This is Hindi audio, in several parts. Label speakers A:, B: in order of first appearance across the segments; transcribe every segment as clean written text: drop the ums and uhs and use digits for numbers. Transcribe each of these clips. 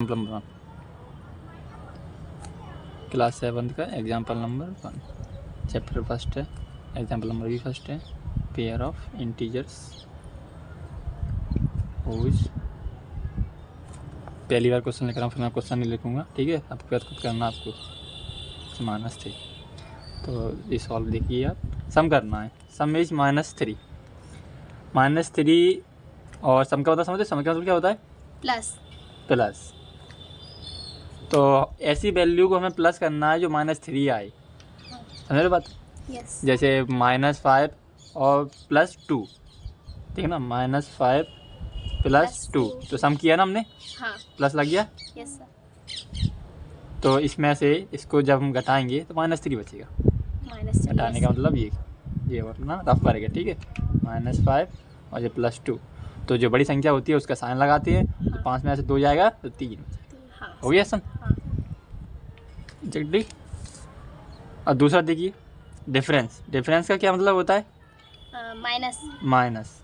A: एग्जाम्पल नंबर 1, क्लास 7 का एग्जाम्पल नंबर 1, चैप्टर फर्स्ट है, एग्जाम्पल नंबर भी फर्स्ट है, पेयर ऑफ इंटीजर्स हुज। पहली बार क्वेश्चन लिख रहा हूँ, फिर मैं क्वेश्चन नहीं लिखूँगा, ठीक है। आपको याद खुद करना, आपको -3। तो ये सॉल्व देखिए आप, सम करना है। सम इज -3 और सम का होता है, समझते सम का मतलब क्या होता है? प्लस। तो ऐसी वैल्यू को हमें प्लस करना है जो -3 आए, समझ लो बात?
B: यस।
A: जैसे -5 और +2, ठीक है ना, -5 + 2, तो सम किया ना हमने,
B: हाँ।
A: प्लस लग गया।
B: Yes sir.
A: तो इसमें से इसको जब हम घटाएंगे तो -3 बचेगा। घटाने का मतलब ये अपना रफ करेगा, ठीक है। -5 और ये +2, तो जो बड़ी संख्या होती है उसका साइन लगाते हैं, तो 5 में से 2 जाएगा तो 3
B: हाँ।
A: हो गया सम। जल्दी। और दूसरा देखिए, डिफरेंस का क्या मतलब होता है? माइनस।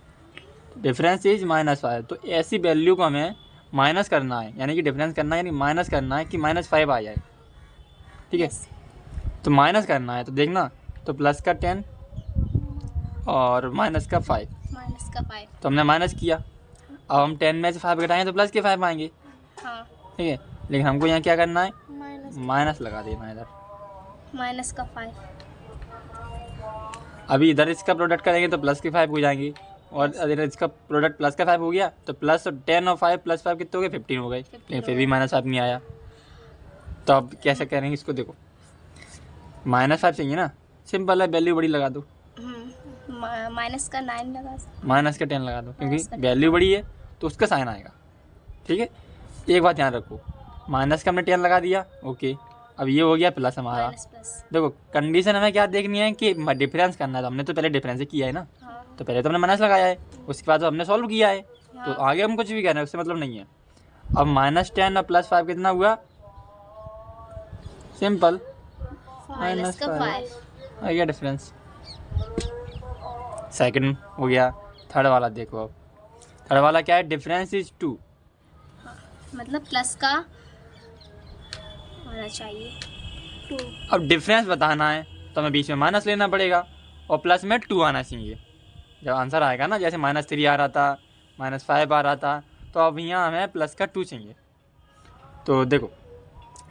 A: डिफरेंस इज -5, तो ऐसी वैल्यू को हमें माइनस करना है, यानी कि डिफरेंस करना है, यानी माइनस करना है कि -5 आ जाए, ठीक है। तो माइनस करना है, तो देखना, तो प्लस का 10 और माइनस का 5, तो हमने माइनस किया। अब हम 10 में से 5 घटाएंगे तो प्लस के 5 आएंगे,
B: हाँ।
A: ठीक है। लेकिन हमको यहाँ क्या करना है? माइनस लगा देना है इधर।
B: -5।
A: अभी इधर इसका प्रोडक्ट करेंगे तो प्लस के 5 हो जाएंगे, और अगर इसका प्रोडक्ट प्लस का 5 हो गया तो प्लस 10 और 5 + 5 कितने हो गए? 15 हो गए, लेकिन फिर भी -5 नहीं आया। तो अब कैसे करेंगे इसको? देखो, -5 चाहिए ना, सिंपल है, वैल्यू बड़ी लगा दो,
B: माइनस का 9 लगा,
A: माइनस का 10 लगा दो, क्योंकि वैल्यू बड़ी है तो उसका साइन आएगा, ठीक है। एक बात ध्यान रखो, माइनस का हमने 10 लगा दिया, ओके। अब ये हो गया प्लस हमारा। देखो, कंडीशन हमें क्या देखनी है कि डिफरेंस करना है, तो हमने तो पहले डिफरेंस ही किया है ना, तो पहले तो हमने माइनस लगाया है, उसके बाद तो हमने सॉल्व किया है, तो आगे हम कुछ भी कह रहे हैं उससे मतलब नहीं है। अब -10 और +5 कितना हुआ? सिंपल, -5 आ गया डिफरेंस। सेकंड हो गया। थर्ड वाला देखो, अब थर्ड वाला क्या है? डिफरेंस इज 2,
B: मतलब प्लस का होना चाहिए 2।
A: अब डिफरेंस बताना है तो हमें बीच में माइनस लेना पड़ेगा और प्लस में 2 आना चाहिए जब आंसर आएगा ना। जैसे -3 आ रहा था, -5 आ रहा था, तो अब यहाँ हमें प्लस का 2 चाहिए। तो देखो,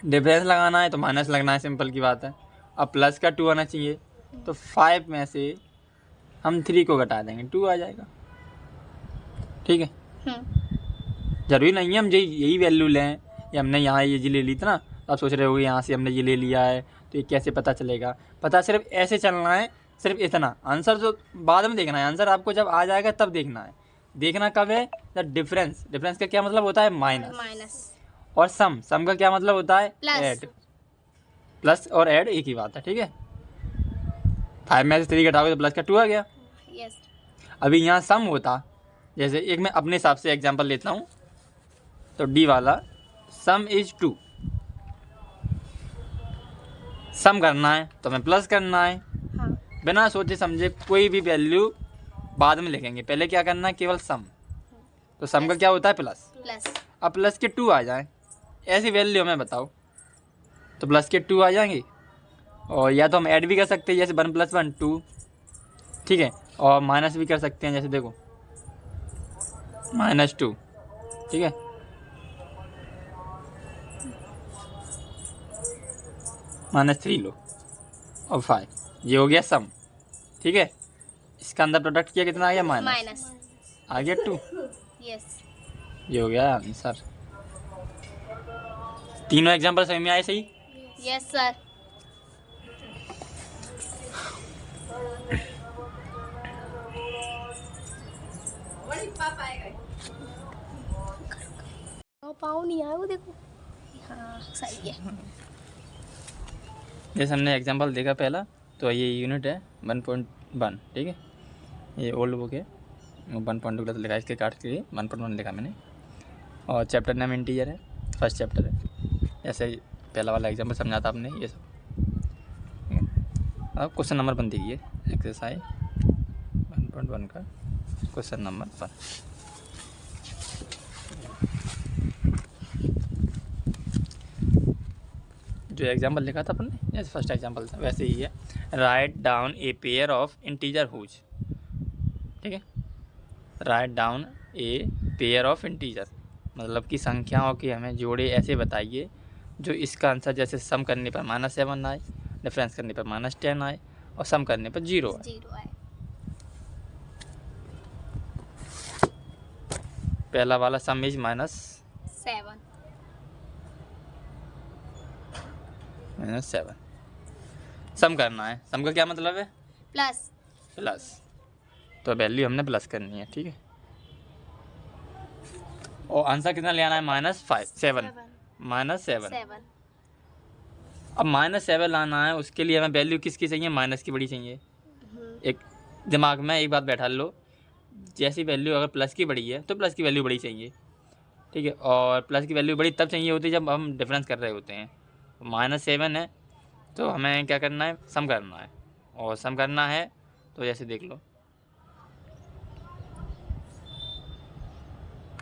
A: डिफरेंस लगाना है तो माइनस लगना है, सिंपल की बात है। अब प्लस का 2 आना चाहिए, तो 5 में से हम 3 को घटा देंगे, 2 आ जाएगा, ठीक है। ज़रूरी नहीं है हम यही वैल्यू लें, या हमने यहाँ ये ले ली थी ना, तो आप सोच रहे हो यहाँ से हमने ये ले लिया है तो ये कैसे पता चलेगा? पता सिर्फ ऐसे चलना है, सिर्फ इतना। आंसर जो बाद में देखना है, आंसर आपको जब आ जाएगा तब देखना है। देखना कब है? द डिफरेंस का क्या मतलब होता है? माइनस। और सम का क्या मतलब होता है? ऐड। प्लस और ऐड एक ही बात है, ठीक है। 5 में से 3 घटाओगे तो प्लस का 2 आ गया। अभी यहाँ सम होता, जैसे एक मैं अपने हिसाब से एग्जांपल लेता हूँ, तो डी वाला, सम इज 2, सम करना है तो हमें प्लस करना है। बिना सोचे समझे कोई भी वैल्यू बाद में लिखेंगे, पहले क्या करना है? केवल सम। तो सम का क्या होता है? प्लस। अब प्लस के 2 आ जाए, ऐसी वैल्यू हमें बताओ, तो प्लस के 2 आ जाएंगे। और या तो हम ऐड भी कर सकते हैं, जैसे 1 + 1 2, ठीक है। और माइनस भी कर सकते हैं, जैसे देखो -2, ठीक है। -3 लो और 5, ये हो गया सम, ठीक है। इसका अंदर प्रोडक्ट किया, कितना आ गया? माइनस आ गया 2। ये हो गया आंसर। तीनों एग्जांपल समझ में आए? सही?
B: Yes sir. पाँव नहीं आया वो, देखो। हाँ सही है।
A: जैसे हमने एग्जांपल देखा पहला, तो ये यूनिट है 1.1, ठीक है। ये ओल्ड बुक है, 1.2 लिखा है, इसके काट के 1.1 लिखा मैंने। और चैप्टर नेम इंटीजर है, फर्स्ट चैप्टर है। ऐसे ही पहला वाला एग्जांपल समझा था आपने, ये सब। अब क्वेश्चन नंबर 1 देखिए, एक्सरसाइज 1.1 का क्वेश्चन नंबर 1। जो एग्जाम्पल लिखा था अपन ने, जैसे फर्स्ट एग्जाम्पल था वैसे ही है। Write down a pair of integer whose, ठीक है, write down a pair of integer, मतलब कि संख्याओं के हमें जोड़े ऐसे बताइए जो इसका आंसर जैसे सम करने पर -7 आए, डिफरेंस करने पर -10 आए और सम करने पर 0 आए।
B: 0 आए।
A: पहला वाला सम इज -7 -7 सम करना है। सम का क्या मतलब है?
B: प्लस।
A: प्लस, तो वैल्यू हमने प्लस करनी है, ठीक है। और आंसर कितना ले आना है? -7
B: 7
A: अब -7 लाना है, उसके लिए हमें वैल्यू किसकी चाहिए? माइनस की बड़ी चाहिए। एक दिमाग में एक बात बैठा लो, जैसी वैल्यू अगर प्लस की बड़ी है तो प्लस की वैल्यू बड़ी चाहिए, ठीक है। और प्लस की वैल्यू बड़ी तब चाहिए होती है जब हम डिफरेंस कर रहे होते हैं। -7 है तो हमें क्या करना है? सम करना है। और सम करना है तो जैसे देख लो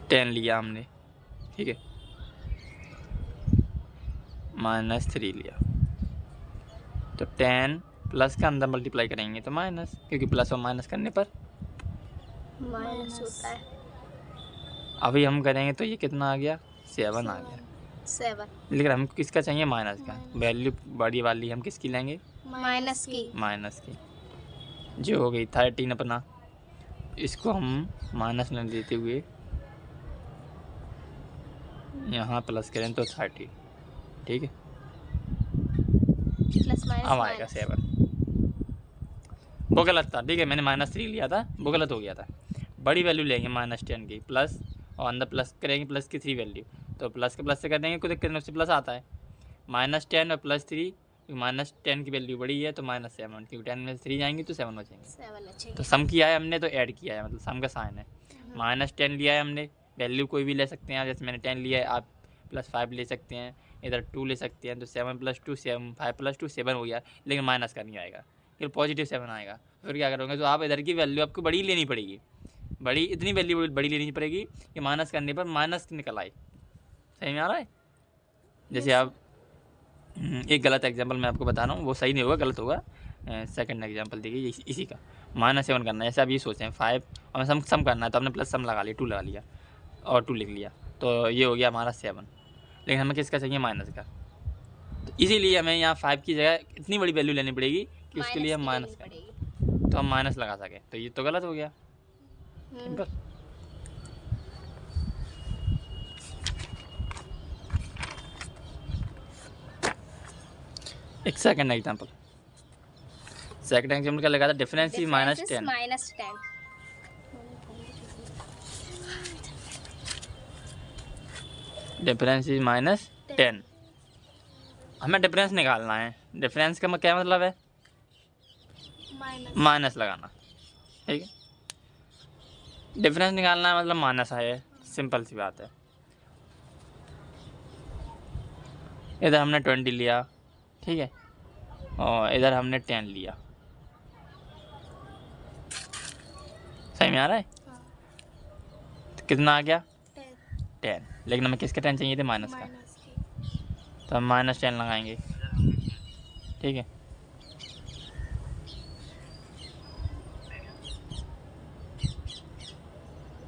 A: 10 लिया हमने, ठीक है, -3 लिया, तो 10 प्लस का अंदर मल्टीप्लाई करेंगे तो माइनस, क्योंकि प्लस और माइनस करने पर
B: माइनस होता है।
A: अभी हम करेंगे तो ये कितना आ गया? 7 आ गया।
B: 7
A: लेकिन हमको किसका चाहिए? माइनस का। वैल्यू बड़ी वाली हम किसकी लेंगे?
B: माइनस की।
A: माइनस की, जो हो गई 13 अपना। इसको हम माइनस में लेते हुए यहाँ प्लस करें तो 30, ठीक है।
B: प्लस माइनस
A: अब आएगा 7, वो गलत था, ठीक है, मैंने -3 लिया था, वो गलत हो गया था। बड़ी वैल्यू लेंगे -10 की, प्लस और अंदर प्लस करेंगे, प्लस की 3 वैल्यू, तो प्लस के प्लस से कर देंगे, कोई दिक्कत नहीं, उससे प्लस आता है। -10 और +3, -10 की वैल्यू बड़ी है तो -7, क्योंकि 10 में 3 जाएंगी तो 7 बचेंगे।
B: 7 अच्छे।
A: तो सम किया है हमने तो ऐड किया है, मतलब सम का साइन है। -10 लिया है हमने, वैल्यू कोई भी ले सकते हैं आप, जैसे मैंने 10 लिया है, आप +5 ले सकते हैं, इधर 2 ले सकते हैं, तो 7 + 2 7, 5 + 2 7 हो गया, लेकिन माइनस का नहीं आएगा, फिर +7 आएगा। फिर क्या करोगे? तो आप इधर की वैल्यू आपको बड़ी लेनी पड़ेगी, बड़ी, इतनी वैल्यू बड़ी लेनी पड़ेगी कि माइनस करने पर माइनस निकल आए। सही में आ रहा है? जैसे आप एक गलत एग्जांपल मैं आपको बता रहा हूँ, वो सही नहीं होगा, गलत होगा। सेकंड एग्जांपल देखिए, इसी का -7 करना है। जैसे आप ये सोचें 5 और सम करना है, तो हमने प्लस सम लगा लिया, 2 लगा लिया और 2 लिख लिया, तो ये हो गया हमारा 7, लेकिन हमें किसका चाहिए? माइनस का। तो इसीलिए हमें यहाँ 5 की जगह इतनी बड़ी वैल्यू लेनी पड़ेगी कि उसके लिए हम माइनस करें, तो हम माइनस लगा सकें, तो ये तो गलत हो गया। सिंपल। एक सेकंड एग्जांपल क्या लगा था? Difference is -10।
B: -10
A: difference is -10। हमें डिफरेंस निकालना है। डिफरेंस का क्या मतलब है? माइनस लगाना, ठीक है। डिफरेंस निकालना है मतलब माइनस है, सिंपल सी बात है। इधर हमने 20 लिया, ठीक है, और इधर हमने 10 लिया। सही में आ रहा है? तो कितना आ गया? 10, लेकिन हमें किसका 10 चाहिए थे? माइनस का, तो हम -10 लगाएंगे, ठीक है।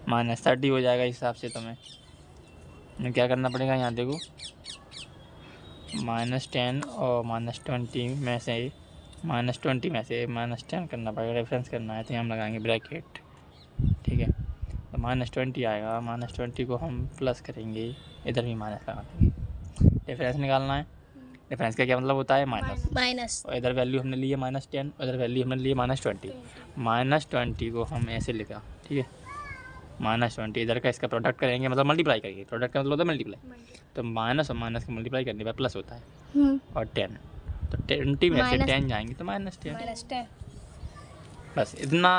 A: -30 हो जाएगा इस हिसाब से। तो हमें क्या करना पड़ेगा? यहाँ देखो, -10 और -20 में से -20 में से -10 करना पड़ेगा, रेफरेंस करना है, तो हम लगाएंगे ब्रैकेट, ठीक है। तो -20 आएगा, -20 को हम प्लस करेंगे, इधर भी माइनस लगा देंगे। डिफरेंस निकालना है। डिफरेंस का क्या मतलब होता है? माइनस। और इधर वैल्यू हमने ली है -10, इधर वैल्यू हमने ली है -20। -20 को हम ऐसे लिखा, ठीक है, -20, इधर का इसका प्रोडक्ट करेंगे, मतलब मल्टीप्लाई करेंगे, प्रोडक्ट का मतलब होता है मल्टीप्लाई, तो माइनस और माइनस का मल्टीप्लाई करने पर प्लस होता है, और 10, तो 20 में से 10 जाएंगे तो -10। बस इतना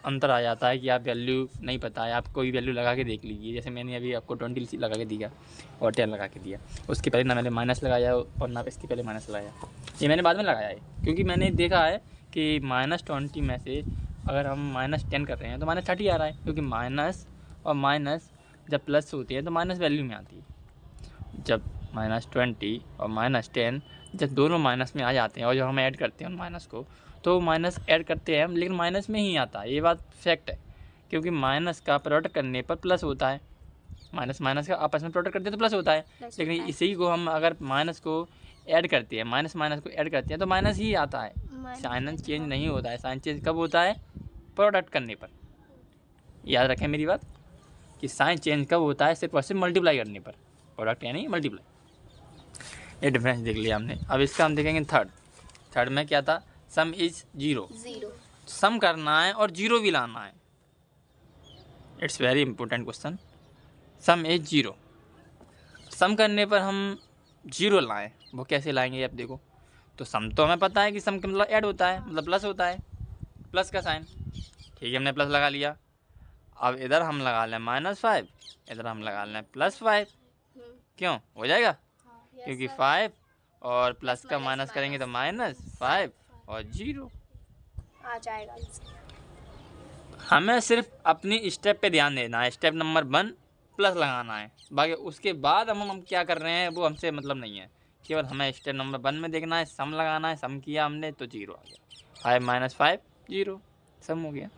A: अंतर आ जाता है कि आप वैल्यू नहीं पता है, आप कोई वैल्यू लगा के देख लीजिए। जैसे मैंने अभी आपको 20 लगा के दिया और 10 लगा के दिया, उसके पहले ना मैंने माइनस लगाया और ना इसके पहले माइनस लगाया, ये मैंने बाद में लगाया है, क्योंकि मैंने देखा है कि -20 में से अगर हम -10 कर रहे हैं तो -30 आ रहा है, क्योंकि माइनस और माइनस जब प्लस होती है तो माइनस वैल्यू में आती है, जब -20 और -10 जब दोनों माइनस में आ जाते हैं और जब हम ऐड करते हैं उन माइनस को, तो माइनस ऐड करते हैं हम, लेकिन माइनस में ही आता है, ये बात फैक्ट है। क्योंकि माइनस का प्रोडक्ट करने पर प्लस होता है, माइनस माइनस का आपस में प्रोडक्ट करते हैं तो प्लस होता है।
B: प्लस
A: लेकिन
B: होता है।
A: इसी को हम अगर माइनस को ऐड करते हैं, माइनस माइनस को ऐड करते हैं तो माइनस ही आता है। साइन चेंज नहीं होता है। साइन चेंज कब होता है? प्रोडक्ट करने पर। याद रखें मेरी बात कि साइन चेंज कब होता है? सिर्फ और सिर्फ मल्टीप्लाई करने पर। प्रोडक्ट यानी मल्टीप्लाई। ये डिफरेंस देख लिया हमने। अब इसका हम देखेंगे थर्ड में क्या था? सम इज 0। सम करना है और 0 भी लाना है। It's very important question. Some is 0। सम करने पर हम 0 लाएं, वो कैसे लाएंगे अब देखो। तो सम तो हमें पता है कि सम का मतलब ऐड होता है, मतलब प्लस होता है, प्लस का साइन। ठीक है, हमने प्लस लगा लिया। अब इधर हम लगा लें -5, इधर हम लगा लें +5। क्यों हो जाएगा? क्योंकि 5 और प्लस का माइनस करेंगे तो -5 और 0
B: आ जाएगा।
A: हमें सिर्फ अपनी स्टेप पे ध्यान देना है। स्टेप नंबर 1 प्लस लगाना है। बाकी उसके बाद हम क्या कर रहे हैं वो हमसे मतलब नहीं है। केवल हमें स्टेप नंबर 1 में देखना है, सम लगाना है। सम किया हमने तो 0 आ गया। 5 - 5 0 सम हो गया।